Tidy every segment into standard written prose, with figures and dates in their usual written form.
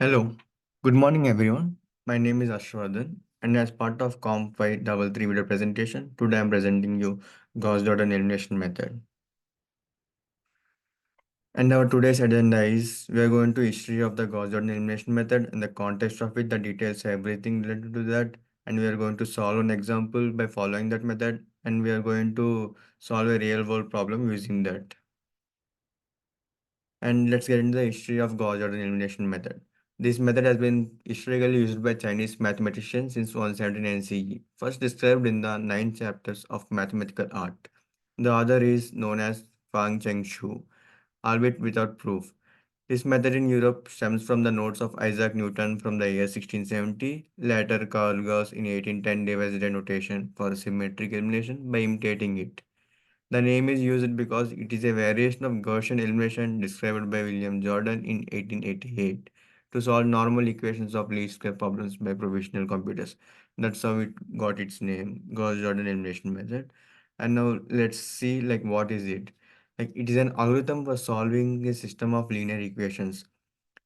Hello, good morning everyone. My name is Ashwardhan and as part of Com533 video presentation, today I am presenting you Gauss-Jordan elimination method. And our today's agenda is we are going to history of the Gauss-Jordan elimination method and the context of it, the details, everything related to that, and we are going to solve an example by following that method and we are going to solve a real world problem using that. And let's get into the history of Gauss-Jordan elimination method. This method has been historically used by Chinese mathematicians since 179 CE, first described in the 9 chapters of mathematical art. The other is known as Fang Cheng Shu, albeit without proof. This method in Europe stems from the notes of Isaac Newton from the year 1670. Later, Carl Gauss in 1810 devised a notation for symmetric elimination by imitating it. The name is used because it is a variation of Gaussian elimination described by William Jordan in 1888 to solve normal equations of least square problems by professional computers. That's how it got its name, Gauss-Jordan elimination method. And now let's see what is it. It is an algorithm for solving a system of linear equations.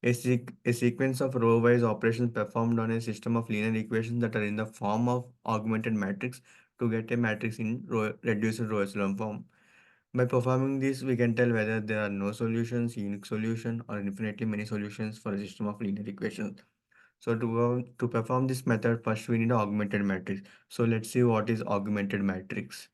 A sequence of row-wise operations performed on a system of linear equations that are in the form of augmented matrix to get a matrix in reduced row echelon form. By performing this, we can tell whether there are no solutions, unique solution, or infinitely many solutions for a system of linear equations. So to perform this method, first we need an augmented matrix. So let's see what is augmented matrix.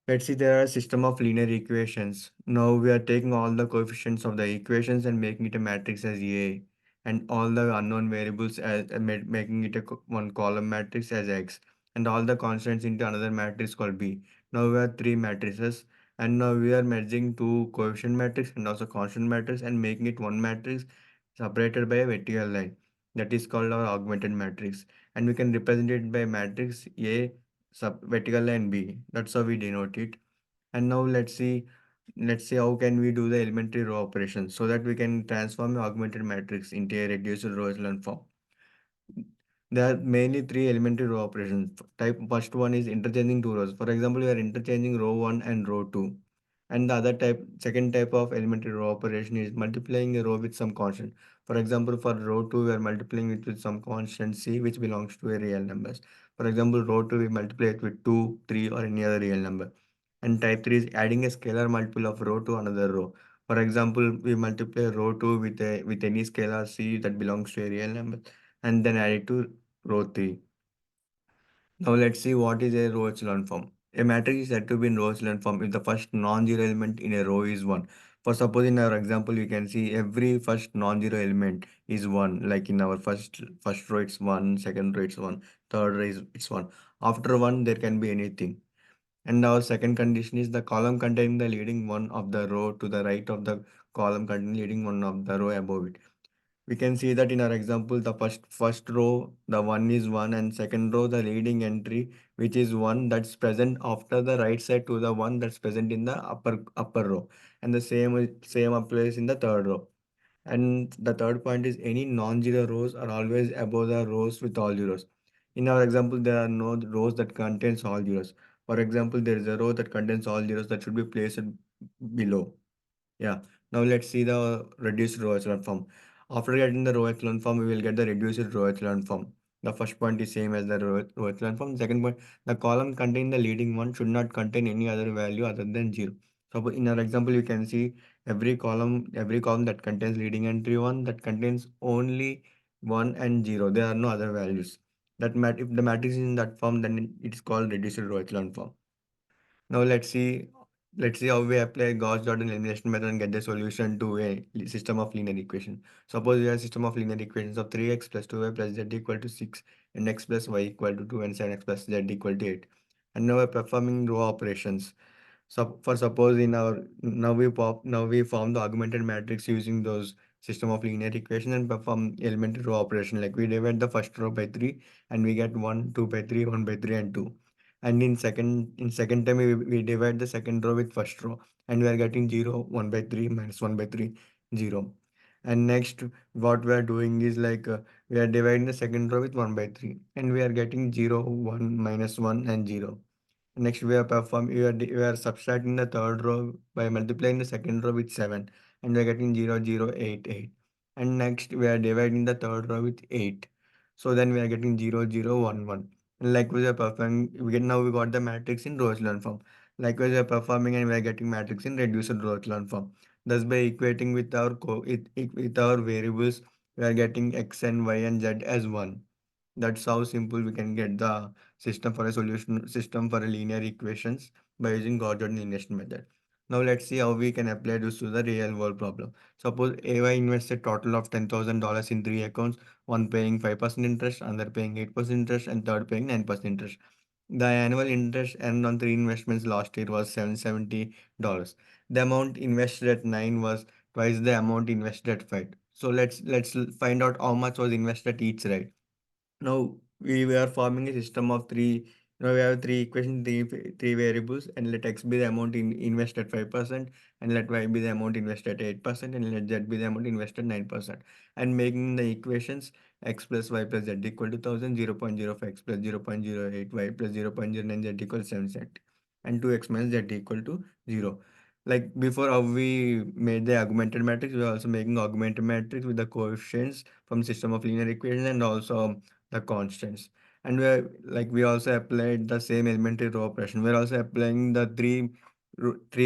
Let's see there are a system of linear equations. Now we are taking all the coefficients of the equations and making it a matrix as A and all the unknown variables as making it a one column matrix as X and all the constants into another matrix called B. Now we have three matrices and now we are merging two coefficient matrix and also constant matrix and making it one matrix separated by a vertical line. That is called our augmented matrix and we can represent it by matrix A sub vertical line B. That's how we denote it. And now let's see how can we do the elementary row operation so that we can transform a augmented matrix into a reduced row echelon form. There are mainly three elementary row operations. Type first one is interchanging two rows. For example, we are interchanging row 1 and row 2. And the other type, second type of elementary row operation is multiplying a row with some constant. For example, for row 2, we are multiplying it with some constant c which belongs to a real numbers. For example, row 2, we multiply it with 2, 3 or any other real number. And type 3 is adding a scalar multiple of row to another row. For example, we multiply row 2 with any scalar c that belongs to a real number and then add it to row 3. Now let's see what is a row echelon form. A matrix is said to be in row echelon form if the first non-zero element in a row is 1. For suppose in our example, you can see every first non-zero element is 1. Like in our first row it's 1, second row it's 1, third row is it's 1. After 1 there can be anything. And our second condition is the column containing the leading one of the row to the right of the column containing leading one of the row above it. We can see that in our example, the first row, the one is one, and second row, the leading entry, which is one that's present after the right side to the one that's present in the upper row, and the same applies in the third row. And the third point is any non-zero rows are always above the rows with all zeros. In our example, there are no rows that contains all zeros. For example, there is a row that contains all zeros that should be placed below. Yeah. Now let's see the reduced row echelon form. After getting the row echelon form, we will get the reduced row echelon form. The first point is same as the row echelon form. Second point, the column containing the leading one should not contain any other value other than 0. So in our example, you can see every column that contains leading entry 1 that contains only 1 and 0. There are no other values. If the matrix is in that form, then it is called reduced row echelon form. Now let's see how we apply Gauss-Jordan elimination method and get the solution to a system of linear equation. Suppose we have a system of linear equations of 3x plus 2y plus z equal to 6 and x plus y equal to 2 and 7x plus z equal to 8. And now we're performing row operations. So for suppose in our now we form the augmented matrix using those system of linear equation and perform elementary row operation like we divide the first row by 3 and we get 1 2 by 3 1 by 3 and 2. And in second time we divide the second row with first row and we are getting 0 1 by 3 minus 1 by 3 0. And next what we are doing is we are dividing the second row with 1 by 3 and we are getting 0 1 minus 1 and 0. Next, we are subtracting the third row by multiplying the second row with 7, and we are getting 0 0 8 8. And next we are dividing the third row with 8. So then we are getting 0, 0, 1, 1. And likewise we are performing, now we got the matrix in row echelon form. Likewise we are performing and we are getting matrix in reduced row echelon form. Thus by equating with our with our variables, we are getting x and y and z as 1. That's how simple we can get the system for a linear equations by using Gauss-Jordan elimination method. Now let's see how we can apply this to the real world problem. Suppose AY invested total of $10,000 in three accounts, one paying 5% interest, another paying 8% interest, and third paying 9% interest. The annual interest earned on three investments last year was $770. The amount invested at 9 was twice the amount invested at 5. So let's find out how much was invested at each rate. Now we are forming a system of three. Now we have three equations, three variables, and let x be the amount invested 5%, and let y be the amount invested 8%, and let z be the amount invested 9%. And making the equations x plus y plus z equal to 1000, 0.05 x plus 0.08 y plus 0.09 z equal to 7, and 2x minus z equal to 0. Like before, how we made the augmented matrix, we are also making augmented matrix with the coefficients from system of linear equations and also the constants. And we also applied the same elementary row operation. We're also applying the three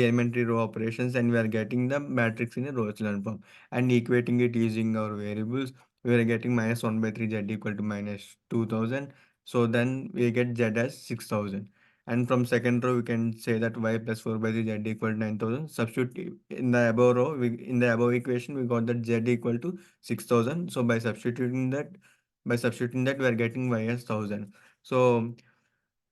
elementary row operations, and we are getting the matrix in a row echelon form and equating it using our variables. We are getting minus 1 by 3 z equal to minus 2000. So then we get z as 6000. And from second row, we can say that y plus 4 by 3 z equal to 9000. Substitute in the above row, in the above equation, we got that z equal to 6000. So by substituting that we are getting y as 1000. So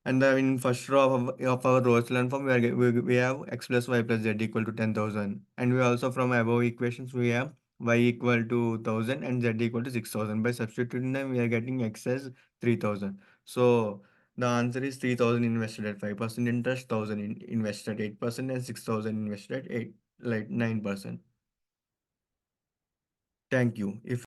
and the in first row of our row echelon form we have x plus y plus z equal to 10,000, and we also from above equations we have y equal to 1000 and z equal to 6000. By substituting them we are getting x as 3000. So the answer is 3000 invested at 5% interest, 1000 invested at 8%, and 6000 invested at 8 like 9%. Thank you. If